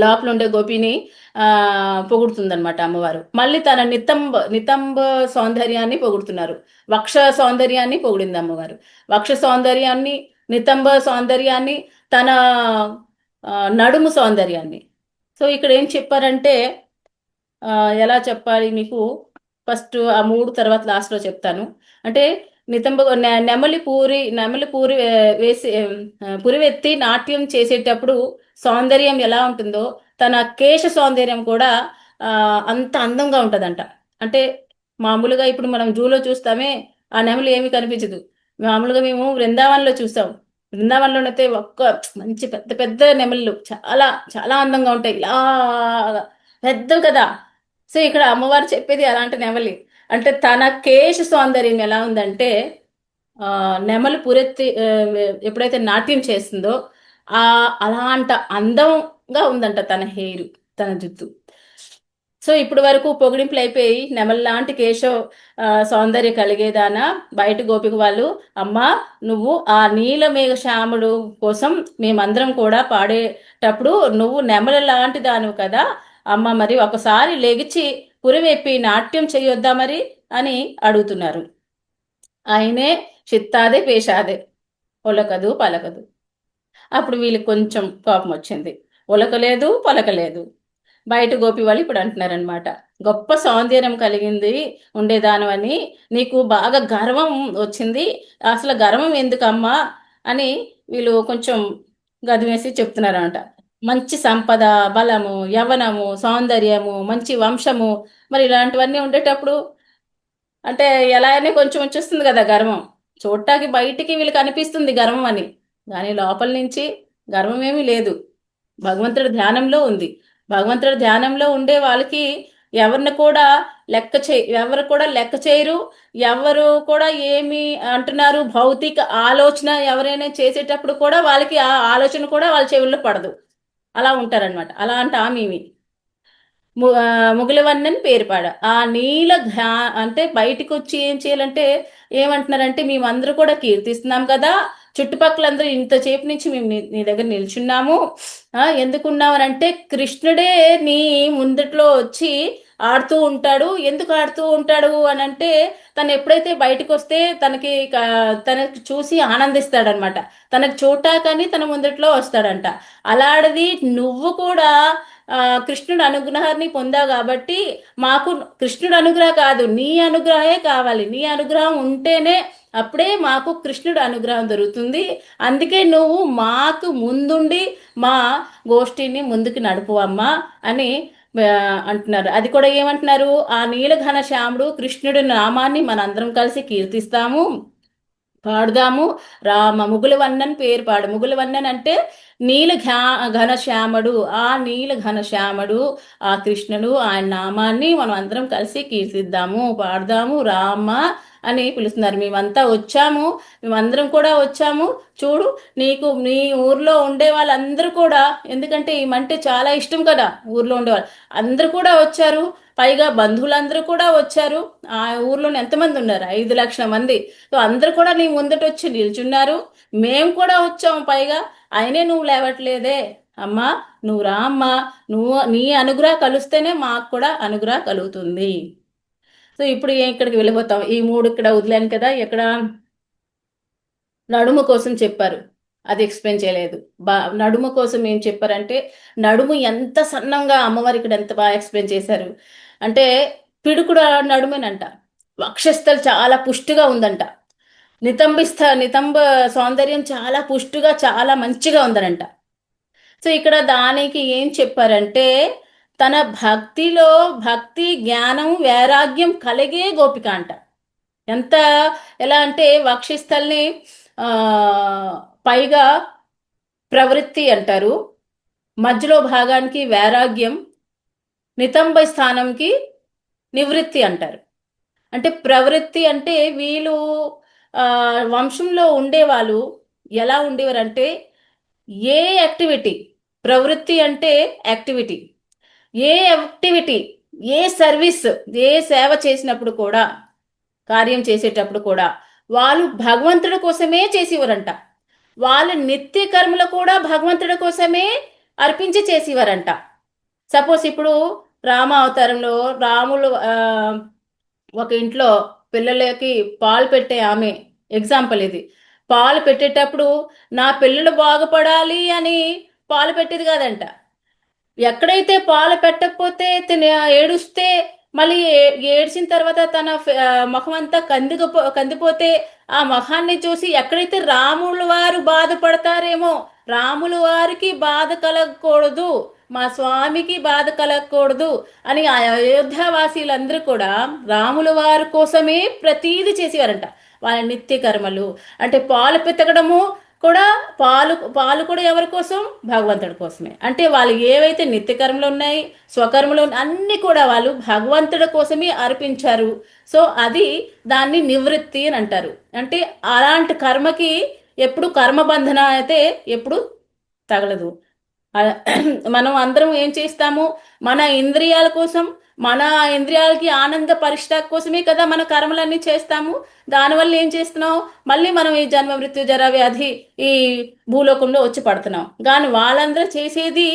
లోపల ఉండే గోపిని పొగుడుతుందనమాట అమ్మవారు. మళ్ళీ తన నితంబ సౌందర్యాన్ని పొగుడుతున్నారు. వక్ష సౌందర్యాన్ని పొగిడింది అమ్మవారు. వక్ష సౌందర్యాన్ని, నితంబ సౌందర్యాన్ని, తన నడుము సౌందర్యాన్ని. సో ఇక్కడ ఏం చెప్పారంటే ఎలా చెప్పాలి మీకు, ఫస్ట్ ఆ మూడు తర్వాత లాస్ట్లో చెప్తాను. అంటే నితంబ నెమలి పూరి వేసి పురివెత్తి నాట్యం చేసేటప్పుడు సౌందర్యం ఎలా ఉంటుందో తన కేశ సౌందర్యం కూడా అంత అందంగా ఉంటుందంట. అంటే మామూలుగా ఇప్పుడు మనం జూలో చూస్తామే, ఆ నెమలి ఏమీ కనిపించదు. మామూలుగా మేము బృందావనంలో చూసాం. బృందావనంలోనైతే ఒక్క మంచి పెద్ద పెద్ద నెమళ్ళు చాలా చాలా అందంగా ఉంటాయి, ఇలా పెద్దవి కదా. సో ఇక్కడ అమ్మవారు చెప్పేది అలాంటి నెమలి. అంటే తన కేశ సౌందర్యం ఎలా ఉందంటే, ఆ నెమలి పురెత్తి ఎప్పుడైతే నాట్యం చేస్తుందో ఆ అలాంట అందంగా ఉందంట తన హెయిర్, తన జుత్తు. సో ఇప్పుడు వరకు పొగిడింపులు అయిపోయి నెమల్లాంటి కేశవ సౌందర్య కలిగేదానా బయట గోపిక వాళ్ళు, అమ్మా నువ్వు ఆ నీలమేఘ శ్యాముడు కోసం మేమందరం కూడా పాడేటప్పుడు నువ్వు నెమలి లాంటి దానివి కదా అమ్మ, మరి ఒకసారి లెగిచి పురివెప్పి నాట్యం చేయొద్దా మరి అని అడుగుతున్నారు. ఆయనే చిత్తాదే పేషాదే, ఒలకదు పలకదు. అప్పుడు వీళ్ళకి కొంచెం కోపం వచ్చింది. ఉలకలేదు పలకలేదు. బయట గోపి వాళ్ళు ఇప్పుడు అంటున్నారనమాట, గొప్ప సౌందర్యం కలిగింది ఉండేదానవని నీకు బాగా గర్వం వచ్చింది, అసలు గర్వం ఎందుకమ్మా అని వీళ్ళు కొంచెం గదివేసి చెప్తున్నారనమాట. మంచి సంపద, బలము, యవ్వనము, సౌందర్యము, మంచి వంశము, మరి ఇలాంటివన్నీ ఉండేటప్పుడు అంటే ఎలా అయినా కొంచెం వచ్చేస్తుంది కదా గర్వం. చూడటానికి బయటికి వీళ్ళకి అనిపిస్తుంది గర్వం అని, కానీ లోపల నుంచి గర్వం ఏమీ లేదు. భగవంతుడి ధ్యానంలో ఉంది. భగవంతుడి ధ్యానంలో ఉండే వాళ్ళకి ఎవరిని కూడా ఎవరు కూడా లెక్క చేయరు. ఎవరు కూడా ఏమి అంటున్నారు భౌతిక ఆలోచన ఎవరైనా చేసేటప్పుడు కూడా వాళ్ళకి ఆ ఆలోచన కూడా వాళ్ళ చెవుల్లో పడదు. అలా ఉంటారనమాట. అలా అంట ఆమె ముగిలవన్నని పేరు పాడ ఆ నీల అంటే బయటికి వచ్చి ఏం చేయాలంటే ఏమంటున్నారంటే, మేమందరూ కూడా కీర్తిస్తున్నాం కదా, చుట్టుపక్కలందరూ ఇంతసేపు నుంచి మేము నీ దగ్గర నిల్చున్నాము, ఎందుకున్నామని అంటే కృష్ణుడే నీ ముందట్లో వచ్చి ఆడుతూ ఉంటాడు. ఎందుకు ఆడుతూ ఉంటాడు అని అంటే, తను ఎప్పుడైతే బయటకు వస్తే తనకి చూసి ఆనందిస్తాడనమాట. తనకు చూడటాకని తన ముందట్లో వస్తాడంట. అలాంటిది నువ్వు కూడా కృష్ణుడు అనుగ్రహాన్ని పొందావు కాబట్టి మాకు కృష్ణుడు అనుగ్రహం కాదు, నీ అనుగ్రహమే కావాలి. నీ అనుగ్రహం ఉంటేనే అప్పుడే మాకు కృష్ణుడు అనుగ్రహం దొరుకుతుంది. అందుకే నువ్వు మాకు ముందుండి మా గోష్ఠిని ముందుకు నడుపువమ్మా అని అంటున్నారు. అది కూడా ఏమంటున్నారు, ఆ నీలఘన శ్యాముడు కృష్ణుడి నామాన్ని మనందరం కలిసి కీర్తిస్తాము, పాడుదాము. రామ ముగులవన్నన్ పేరు పాడు. ముగులవన్నన్ అంటే నీల ఘనశ్యాముడు. ఆ నీల ఘనశ్యాముడు ఆ కృష్ణుడు, ఆయన నామాన్ని మనం అందరం కలిసి కీర్తిద్దాము, పాడదాము, రామ అని పిలుస్తున్నారు. మేమంతా వచ్చాము, మేమందరం కూడా వచ్చాము. చూడు, నీకు నీ ఊర్లో ఉండే వాళ్ళందరూ కూడా, ఎందుకంటే ఈమంటే చాలా ఇష్టం కదా ఊర్లో ఉండేవాళ్ళు అందరూ కూడా వచ్చారు. పైగా బంధువులందరూ కూడా వచ్చారు. ఆ ఊర్లో ఎంతమంది ఉన్నారు, 5 లక్షల మంది. సో అందరూ కూడా నీ ముందట వచ్చి నిల్చున్నారు. మేము కూడా వచ్చాము పైగా, అయినే నువ్వు లేవట్లేదే అమ్మా, నువ్వు రా అమ్మా, నీ అనుగ్రహం కలిస్తేనే మాకు కూడా అనుగ్రహం కలుగుతుంది. సో ఇప్పుడు ఇక్కడికి వెళ్ళిపోతాం. ఈ 3 ఇక్కడ వదిలాను కదా. ఇక్కడ నడుము కోసం చెప్పారు, అది ఎక్స్ప్లెయిన్ చేయలేదు. నడుము కోసం ఏం చెప్పారంటే, నడుము ఎంత సన్నంగా అమ్మవారి ఇక్కడ ఎంత బాగా ఎక్స్ప్లెయిన్ చేశారు అంటే, పిడుకుడు నడుమేనంట. వక్షస్థలు చాలా పుష్టిగా ఉందంట. నితంబ సౌందర్యం చాలా పుష్టిగా చాలా మంచిగా ఉందనంట. సో ఇక్కడ దానికి ఏం చెప్పారంటే, తన భక్తిలో భక్తి జ్ఞానం వైరాగ్యం కలిగే గోపిక అంట. ఎంత ఎలా అంటే వక్షస్థల్ని పైగా ప్రవృత్తి అంటారు, మధ్యలో భాగానికి వైరాగ్యం, నితంబ స్థానంకి నివృత్తి అంటారు. అంటే ప్రవృత్తి అంటే వీళ్ళు వంశంలో ఉండేవాళ్ళు ఎలా ఉండేవారంటే, ఏ యాక్టివిటీ, ప్రవృత్తి అంటే యాక్టివిటీ, ఏ యాక్టివిటీ, ఏ సర్వీస్, ఏ సేవ చేసినప్పుడు కూడా, కార్యం చేసేటప్పుడు కూడా వాళ్ళు భగవంతుడి కోసమే చేసేవారంట. వాళ్ళ నిత్య కర్మలు కూడా భగవంతుడి కోసమే అర్పించి చేసేవారంట. సపోజ్ ఇప్పుడు రామ అవతారంలో రాములు ఒక ఇంట్లో పిల్లలకి పాలు పెట్టే ఆమె ఎగ్జాంపుల్ ఇది. పాలు పెట్టేటప్పుడు నా పిల్లలు బాగుపడాలి అని పాలు పెట్టేది కాదంట. ఎక్కడైతే పాలు పెట్టకపోతే తిని ఏడుస్తే, మళ్ళీ ఏడ్చిన తర్వాత తన ముఖం అంతా కందిపోతే ఆ ముఖాన్ని చూసి ఎక్కడైతే రాముల వారు బాధపడతారేమో, రాముల వారికి బాధ కలగకూడదు, మా స్వామికి బాధ కలగకూడదు అని ఆ అయోధ్యావాసీలందరూ కూడా రాముల వారి కోసమే ప్రతీది చేసేవారంట. వాళ్ళ నిత్య కర్మలు. అంటే పాలు పితకడము కూడా, పాలు కూడా ఎవరి కోసం? భగవంతుడి కోసమే. అంటే వాళ్ళు ఏవైతే నిత్య కర్మలు ఉన్నాయి, స్వకర్మలు అన్నీ కూడా వాళ్ళు భగవంతుడి కోసమే అర్పించారు. సో అది దాన్ని నివృత్తి అని అంటారు. అంటే అలాంటి కర్మకి ఎప్పుడు కర్మబంధన అయితే ఎప్పుడు తగలదు. ఆ, మనం అందరం ఏం చేస్తాము? మన ఇంద్రియాల కోసం, మన ఇంద్రియాలకి ఆనంద పరిష్ట కోసమే కదా మన కర్మలన్నీ చేస్తాము. దానివల్ల ఏం చేస్తున్నాం? మళ్ళీ మనం ఈ జన్మ మృత్యు జర వ్యాధి ఈ భూలోకంలో వచ్చి పడుతున్నాం. కానీ వాళ్ళందరూ చేసేది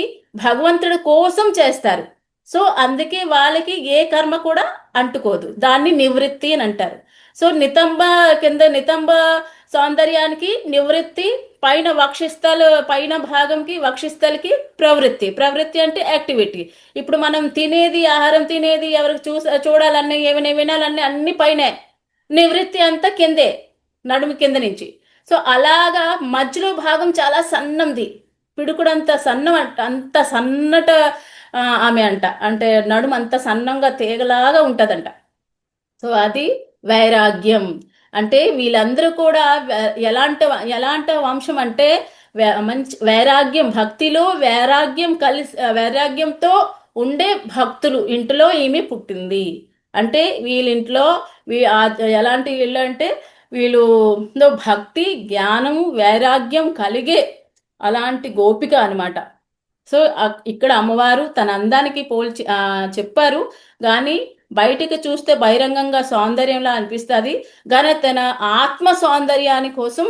భగవంతుడి కోసం చేస్తారు. సో అందుకే వాళ్ళకి ఏ కర్మ కూడా అంటుకోదు. దాన్ని నివృత్తి అని అంటారు. సో నితంబ కింద నితంబ సౌందర్యానికి నివృత్తి, పైన వక్షస్థల పైన భాగంకి వక్షస్థలకి ప్రవృత్తి. ప్రవృత్తి అంటే యాక్టివిటీ. ఇప్పుడు మనం తినేది, ఆహారం తినేది, ఎవరికి చూడాలన్నీ, ఏమైనా వినాలన్నీ అన్ని పైనే. నివృత్తి అంతా కిందే, నడుము కింద నుంచి. సో అలాగా మధ్యలో భాగం చాలా సన్నంది. పిడుకుడంత సన్నం అంట, అంత సన్నట ఆమె అంట. అంటే నడుము అంత సన్నంగా తీగలాగా ఉంటదంట. సో అది వైరాగ్యం. అంటే వీళ్ళందరూ కూడా ఎలాంటి ఎలాంటి వంశం అంటే మంచి వైరాగ్యం, భక్తిలో వైరాగ్యం కలిసి, వైరాగ్యంతో ఉండే భక్తులు ఇంట్లో ఈమె పుట్టింది. అంటే వీళ్ళింట్లో ఎలాంటి ఇల్లు అంటే వీళ్ళు భక్తి, జ్ఞానము, వైరాగ్యం కలిగే అలాంటి గోపిక అనమాట. సో ఇక్కడ అమ్మవారు తన అందానికి పోల్చి చెప్పారు. కానీ బయటికి చూస్తే బహిరంగంగా సౌందర్యంలా అనిపిస్తుంది. కానీ తన ఆత్మ సౌందర్యాని కోసం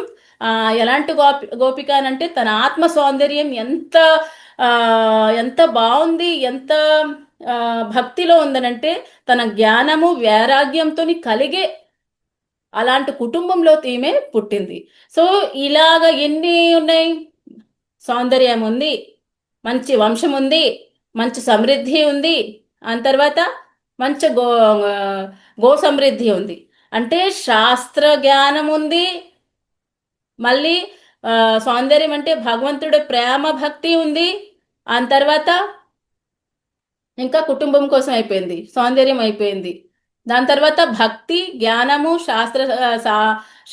ఎలాంటి గోపిక అంటే తన ఆత్మ సౌందర్యం ఎంత ఆ, ఎంత బాగుంది, ఎంత భక్తిలో ఉందనంటే తన జ్ఞానము వైరాగ్యంతో కలిగే అలాంటి కుటుంబంలో ఈమె పుట్టింది. సో ఇలాగ ఎన్ని ఉన్నాయి? సౌందర్యం ఉంది, మంచి వంశం ఉంది, మంచి సమృద్ధి ఉంది, ఆ తర్వాత మంచి గో సమృద్ధి ఉంది. అంటే శాస్త్ర జ్ఞానం ఉంది. మళ్ళీ సౌందర్యం అంటే భగవంతుడి ప్రేమ భక్తి ఉంది. ఆ తర్వాత ఇంకా కుటుంబం కోసం అయిపోయింది, సౌందర్యం అయిపోయింది. దాని తర్వాత భక్తి, జ్ఞానము,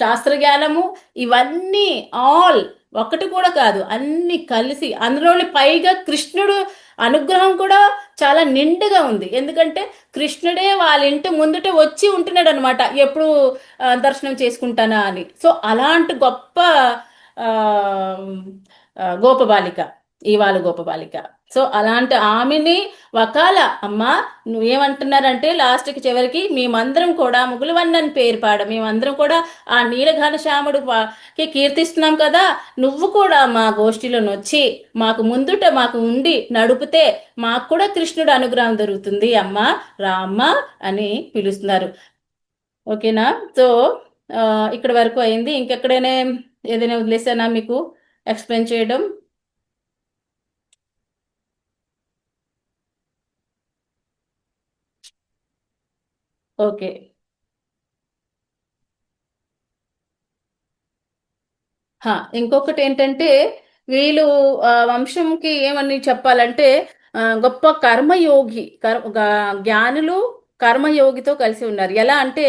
శాస్త్ర జ్ఞానము, ఇవన్నీ ఆల్ ఒకటి కూడా కాదు, అన్ని కలిసి. అందులో పైగా కృష్ణుడు అనుగ్రహం కూడా చాలా నిండుగా ఉంది. ఎందుకంటే కృష్ణుడే వాళ్ళ ఇంటి ముందుట వచ్చి ఉంటున్నాడు అనమాట, ఎప్పుడు దర్శనం చేసుకుంటానా అని. సో అలాంటి గొప్ప గోపబాలిక, ఇవాళ గోపబాలిక. సో అలాంటి ఆమెని వకాల అమ్మ నువ్వేమంటున్నారంటే లాస్ట్కి చివరికి మేమందరం కూడా ముగులువన్నని పేరు పాడ, మేమందరం కూడా ఆ నీలఘనశ్యాముడు కి కీర్తిస్తున్నాం కదా, నువ్వు కూడా మా గోష్ఠిలోకి వచ్చి మాకు ముందుట మాకు ఉండి నడిపితే మాకు కూడా కృష్ణుడు అనుగ్రహం దొరుకుతుంది అమ్మ, రామ్మ అని పిలుస్తున్నారు. ఓకేనా? సో ఇక్కడ వరకు అయింది. ఇంకెక్కడైనా ఏదైనా వదిలేసానా మీకు ఎక్స్ప్లెయిన్ చేయడం? ఓకే. ఇంకొకటి ఏంటంటే వీళ్ళు వంశంకి ఏమని చెప్పాలంటే గొప్ప కర్మయోగి, జ్ఞానులు కర్మయోగితో కలిసి ఉన్నారు. ఎలా అంటే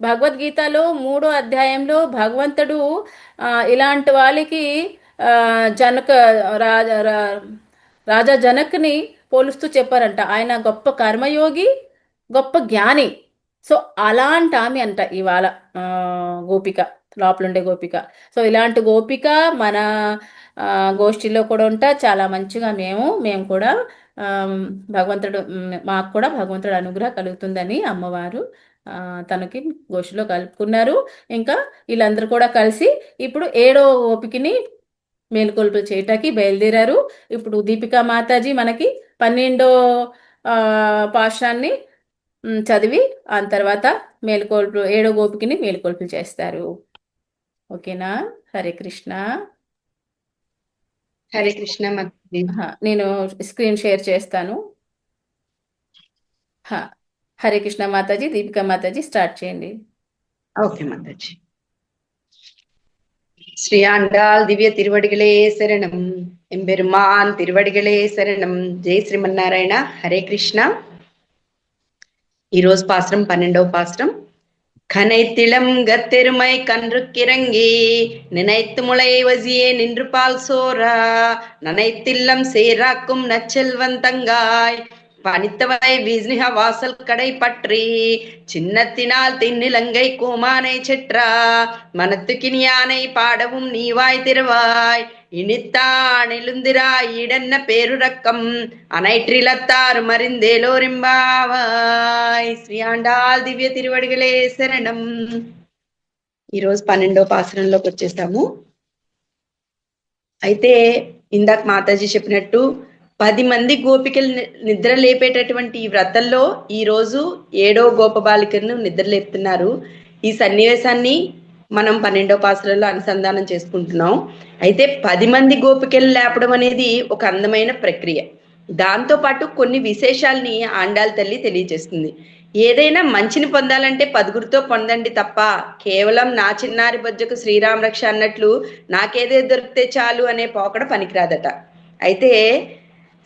భగవద్గీతలో 3వ అధ్యాయంలో భగవంతుడు ఇలాంటి వాళ్ళకి జనక రాజా రాజా జనక్ని పోలుస్తూ చెప్పారంట. ఆయన గొప్ప కర్మయోగి, గొప్ప జ్ఞాని. సో అలాంటి ఆమె అంట ఇవాళ గోపిక, లోపలుండే గోపిక. సో ఇలాంటి గోపిక మన గోష్ఠిలో కూడా ఉంటా. చాలా మంచిగా మేము కూడా భగవంతుడు, మాకు కూడా భగవంతుడు అనుగ్రహం కలుగుతుందని అమ్మవారు తనకి గోష్ఠిలో కలుపుకున్నారు. ఇంకా వీళ్ళందరూ కూడా కలిసి ఇప్పుడు 7వ గోపికని మేలుకొల్పులు చేయటానికి బయలుదేరారు. ఇప్పుడు దీపికా మాతాజీ మనకి 12వ పాఠాన్ని చదివి ఆ తర్వాత మేలుకొల్పులు 7వ గోపికని మేలుకొల్పులు చేస్తారు. ఓకేనా? హరే కృష్ణ. హరే కృష్ణ మాతాజీ. నేను స్క్రీన్ షేర్ చేస్తాను. హరే కృష్ణ మాతాజీ, దీపికా మాతాజీ స్టార్ట్ చేయండి. ఓకే మాతాజీ. ஸ்ரீ ஆண்டாள் திவ்ய திருவடிகளே சரணம், எம்பெருமான் திருவடிகளே శరణం. జై శ్రీమన్నారాయణ. హరే కృష్ణ. ఈరోజు పాశ్రం 12వ పాశ్రం கனைத்திளம் கத்தெருமை கன்றுக்கிறங்கி நினைத்து முளை வசியே நின்று பால் சோரா நனைத்தில்லம் சேராக்கும் நச்செல்வன் தங்காய் பனித்தவை விஸ்னிக வாசல் கடை பற்றி சின்னத்தினால் தின்னிலங்கை கோமானை செற்றா மனத்துக்கினியானை பாடவும் நீவாய் திருவாய் இனித்தான் எழுந்திராய் இடன்ன பேருறக்கம் அனைற்றிலத்தார் మరిందేలోరింబావాయ్ శ్రీ ఆండాల్ దివ్య తిరువడిగలే శరణం. ఈరోజు 12వ పాసరంలోకి వచ్చేసాము. అయితే ఇందాక మాతాజీ చెప్పినట్టు 10 మంది గోపికలు నిద్ర లేపేటటువంటి ఈ వ్రతంలో ఈ రోజు 7వ గోప బాలికను నిద్ర లేపుతున్నారు. ఈ సన్నివేశాన్ని మనం 12వ పాసరంలో అనుసంధానం చేసుకుంటున్నాం. అయితే 10 మంది గోపికలు లేపడం అనేది ఒక అందమైన ప్రక్రియ. దాంతో పాటు కొన్ని విశేషాల్ని ఆండాల్ తల్లి తెలియజేస్తుంది. ఏదైనా మంచిని పొందాలంటే 10గురితో పొందండి తప్ప కేవలం నా చిన్నారి బొజ్జకు శ్రీరామ రక్ష అన్నట్లు నాకేదే దొరికితే చాలు అనే పోకడ పనికిరాదట. అయితే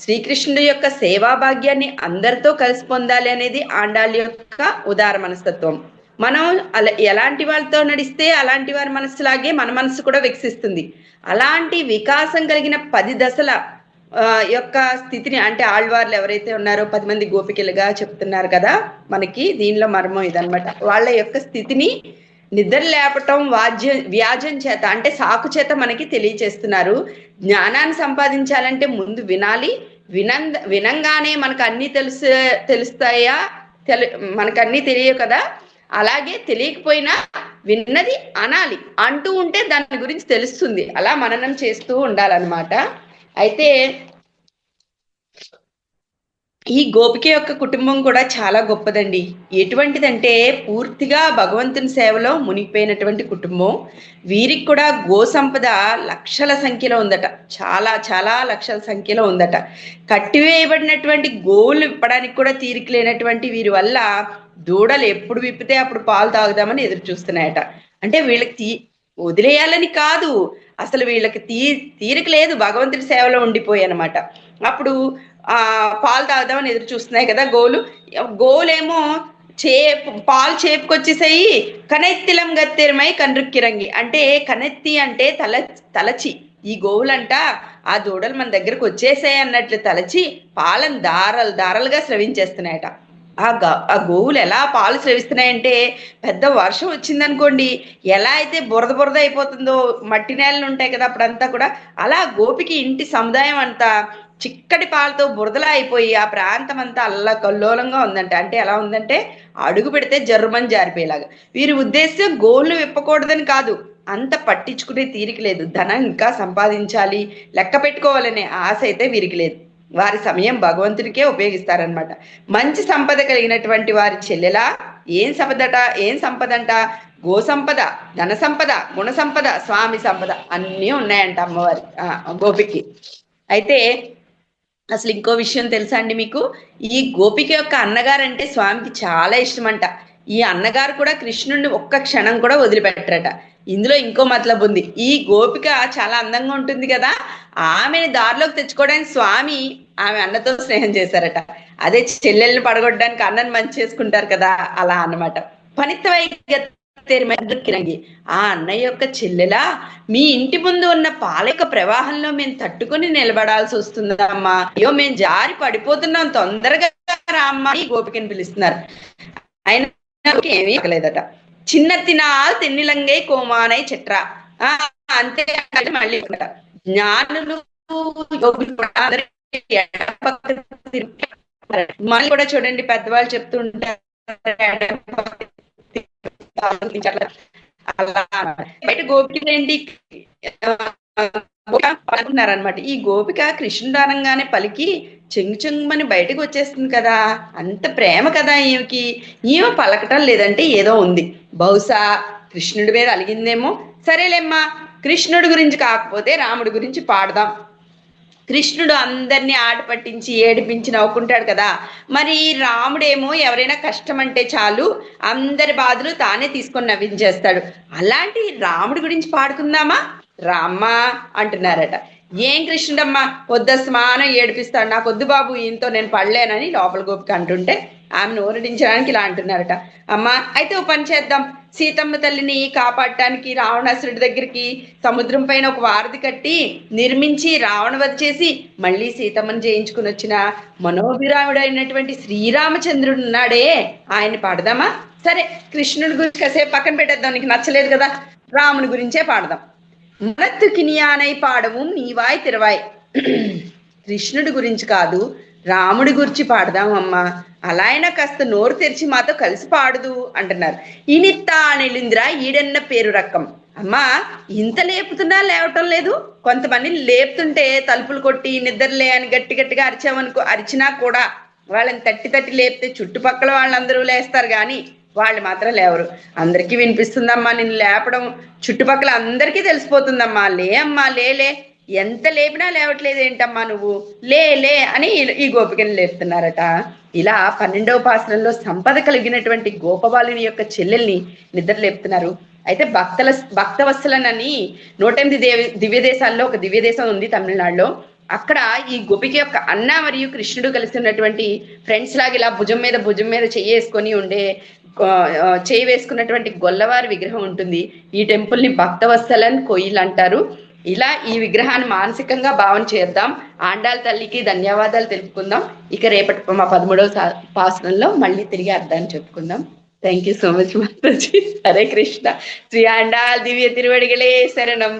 శ్రీకృష్ణుడి యొక్క సేవా భాగ్యాన్ని అందరితో కలిసి పొందాలి అనేది ఆండాల్ యొక్క ఉదార మనస్తత్వం. మనం ఎలాంటి వాళ్ళతో నడిస్తే అలాంటి వారి మనసులాగే మన మనసు కూడా వికసిస్తుంది. అలాంటి వికాసం కలిగిన 10 దశల యొక్క స్థితిని అంటే ఆళ్వార్లు ఎవరైతే ఉన్నారో 10 మంది గోపికలుగా చెప్తున్నారు కదా, మనకి దీనిలో మర్మం ఇదనమాట. వాళ్ళ యొక్క స్థితిని నిద్ర లేపటం వ్యాజం చేత అంటే సాకు చేత మనకి తెలియచేస్తున్నారు. జ్ఞానాన్ని సంపాదించాలంటే ముందు వినాలి. వినంగానే మనకు అన్ని తెలుస్తాయా? మనకు అన్ని తెలియవు కదా. అలాగే తెలియకపోయినా విన్నది అనాలి. అంటూ ఉంటే దాని గురించి తెలుస్తుంది. అలా మననం చేస్తూ ఉండాలన్నమాట. అయితే ఈ గోపిక యొక్క కుటుంబం కూడా చాలా గొప్పదండి. ఎటువంటిదంటే పూర్తిగా భగవంతుని సేవలో మునిగిపోయినటువంటి కుటుంబం. వీరికి కూడా గో సంపద లక్షల సంఖ్యలో ఉందట. చాలా చాలా లక్షల సంఖ్యలో ఉందట. కట్టివేయబడినటువంటి గోవులు విప్పడానికి కూడా తీరిక లేనటువంటి వీరి వల్ల దూడలు ఎప్పుడు విప్పితే అప్పుడు పాలు తాగుదామని ఎదురు చూస్తున్నాయట. అంటే వీళ్ళకి వదిలేయాలని కాదు, అసలు వీళ్ళకి తీరిక లేదు, భగవంతుడి సేవలో ఉండిపోయి అనమాట. అప్పుడు పాలు తాగుదామని ఎదురు చూస్తున్నాయి కదా గోవులేమో పాలు చేపుకొచ్చేసాయి. కనెత్తిలం గత్తెరమై కన్రుక్కిరంగి అంటే కనెత్తి అంటే తలచి ఈ గోవులంట ఆ దూడలు మన దగ్గరకు వచ్చేసాయి అన్నట్లు తలచి పాలను దారాలుగా స్రవించేస్తున్నాయట. ఆ గోవులు ఎలా పాలు స్రవిస్తున్నాయంటే పెద్ద వర్షం వచ్చిందనుకోండి ఎలా అయితే బురద అయిపోతుందో, మట్టి నేలలు ఉంటాయి కదా అప్పుడంతా కూడా, అలా గోపికి ఇంటి సముదాయం అంతా చిక్కటి పాలతో బురదలా అయిపోయి ఆ ప్రాంతం అంతా అల్లకల్లోలంగా ఉందంట. అంటే ఎలా ఉందంటే అడుగు పెడితే జర్రుమని జారిపోయేలాగా. వీరి ఉద్దేశం గోళ్ళు విప్పకూడదని కాదు, అంత పట్టించుకునే తీరిక లేదు. ధనం ఇంకా సంపాదించాలి, లెక్క పెట్టుకోవాలనే ఆశ అయితే వీరికి లేదు. వారి సమయం భగవంతుడికే ఉపయోగిస్తారనమాట. మంచి సంపద కలిగినటువంటి వారి చెల్లెలా ఏం సంపదంట? గో సంపద, ధన సంపద, గుణ సంపద, స్వామి సంపద అన్నీ ఉన్నాయంట అమ్మవారి గోపికి. అయితే అసలు ఇంకో విషయం తెలుసా అండి మీకు? ఈ గోపిక యొక్క అన్నగారంటే స్వామికి చాలా ఇష్టమంట. ఈ అన్నగారు కూడా కృష్ణుడిని ఒక్క క్షణం కూడా వదిలిపెట్టరట. ఇందులో ఇంకో మతలబు ఉంది. ఈ గోపిక చాలా అందంగా ఉంటుంది కదా, ఆమెని దారిలోకి తెచ్చుకోవడానికి స్వామి ఆమె అన్నతో స్నేహం చేశారట. అదే చెల్లెల్ని పడగొట్టడానికి అన్నని మంచి చేసుకుంటారు కదా, అలా అన్నమాట. పనిత్తవైరంగి ఆ అన్నయ్య యొక్క చెల్లెలా మీ ఇంటి ముందు ఉన్న పాల యొక్క ప్రవాహంలో మేము తట్టుకుని నిలబడాల్సి వస్తుందమ్మా, అయ్యో మేము జారి పడిపోతున్నాం, తొందరగా రామ్మా ఈ గోపికని పిలుస్తున్నారు. ఆయన ఏమీ లేదట. చిన్నతినాల్ తిన్నిలంగై కోమానై చెట్ర అంతే. మళ్ళీ జ్ఞానులు మళ్ళీ కూడా చూడండి, పెద్దవాళ్ళు చెప్తూ ఉంటారు అలా. బయట గోపిక ఏంటి అనుకున్నారనమాట. ఈ గోపిక కృష్ణుడు అనగానే పలికి చెంగుమని బయటకు వచ్చేస్తుంది కదా, అంత ప్రేమ కదా ఈమెకి. ఈమె పలకటం లేదంటే ఏదో ఉంది. బహుశా కృష్ణుడి మీద అలిగిందేమో. సరేలేమ్మా, కృష్ణుడి గురించి కాకపోతే రాముడి గురించి పాడదాం. కృష్ణుడు అందరినీ ఆట పట్టించి ఏడిపించి నవ్వుకుంటాడు కదా, మరి రాముడేమో ఎవరైనా కష్టం అంటే చాలు అందరి బాధలు తానే తీసుకొని నవ్వించేస్తాడు. అలాంటి రాముడి గురించి పాడుకుందామా రామ్మా అంటున్నారట. ఏం కృష్ణుడమ్మా వద్దస్మానం ఏడిపిస్తాడు, నాకు వద్దు బాబు, ఈయనతో నేను పడలేనని లోపల గోపిక అంటుంటే ఆమెను ఊరడించడానికి ఇలా అంటున్నారట. అమ్మా అయితే ఓ పని చేద్దాం, సీతమ్మ తల్లిని కాపాడటానికి రావణాసురుడి దగ్గరికి సముద్రం పైన ఒక వారధి కట్టి నిర్మించి రావణవధ చేసి మళ్ళీ సీతమ్మని జయించుకుని వచ్చిన మనోభిరాముడైనటువంటి శ్రీరామచంద్రుడు ఉన్నాడే, ఆయన్ని పాడదామా? సరే, కృష్ణుడి గురించి కాసేపు పక్కన పెట్టేద్దాం, నీకు నచ్చలేదు కదా, రాముని గురించే పాడదాం. మనత్తుకి ஞானை పాడவும் నీవాయ్ తిరవాయ్. కృష్ణుడి గురించి కాదు, రాముడి గురించి పాడదాం అమ్మా, అలా అయినా కాస్త నోరు తెరిచి మాతో కలిసి పాడుదు అంటున్నారు. ఇనిత్తా నెలింద్ర ఈడన్న పేరు రకం. అమ్మా ఇంత లేపుతున్నా లేవటం లేదు, కొంతమంది లేపుతుంటే తలుపులు కొట్టి నిద్రలే అని గట్టి గట్టిగా అరిచినా కూడా వాళ్ళని తట్టి తట్టి లేపితే చుట్టుపక్కల వాళ్ళందరూ లేస్తారు కానీ వాళ్ళు మాత్రం లేవరు. అందరికీ వినిపిస్తుందమ్మా నిన్ను లేపడం, చుట్టుపక్కల అందరికీ తెలిసిపోతుందమ్మా, లే అమ్మా లే, ఎంత లేపినా లేవట్లేదు ఏంటమ్మా నువ్వు, లే లే అని ఈ గోపికని లేపుతున్నారట. ఇలా 12వ పాసరంలో సంపద కలిగినటువంటి గోపబాలుని యొక్క చెల్లెల్ని నిద్ర లేపుతున్నారు. అయితే భక్తవత్సలనని 108 దివ్య దేశాల్లో ఒక దివ్య దేశం ఉంది తమిళనాడులో. అక్కడ ఈ గోపిక యొక్క అన్న మరియు కృష్ణుడు కలిసి ఉన్నటువంటి ఫ్రెండ్స్ లాగా ఇలా భుజం మీద చెయ్యేసుకొని ఉండే చేయి వేసుకున్నటువంటి గొల్లవారి విగ్రహం ఉంటుంది. ఈ టెంపుల్ ని భక్తవత్సలన్ కోయిల్ అంటారు. ఇలా ఈ విగ్రహాన్ని మానసికంగా భావన చేద్దాం, ఆండాళ్ళ తల్లికి ధన్యవాదాలు తెలుపుకుందాం. ఇక రేపటి మా 13వ పాసనంలో మళ్ళీ తిరిగి అర్థాన్ని చెప్పుకుందాం. థ్యాంక్ యూ సో మచ్ మాతాజీ. హరే కృష్ణ. శ్రీ ఆండాళ్ దివ్య తిరువడిగలే శరణం.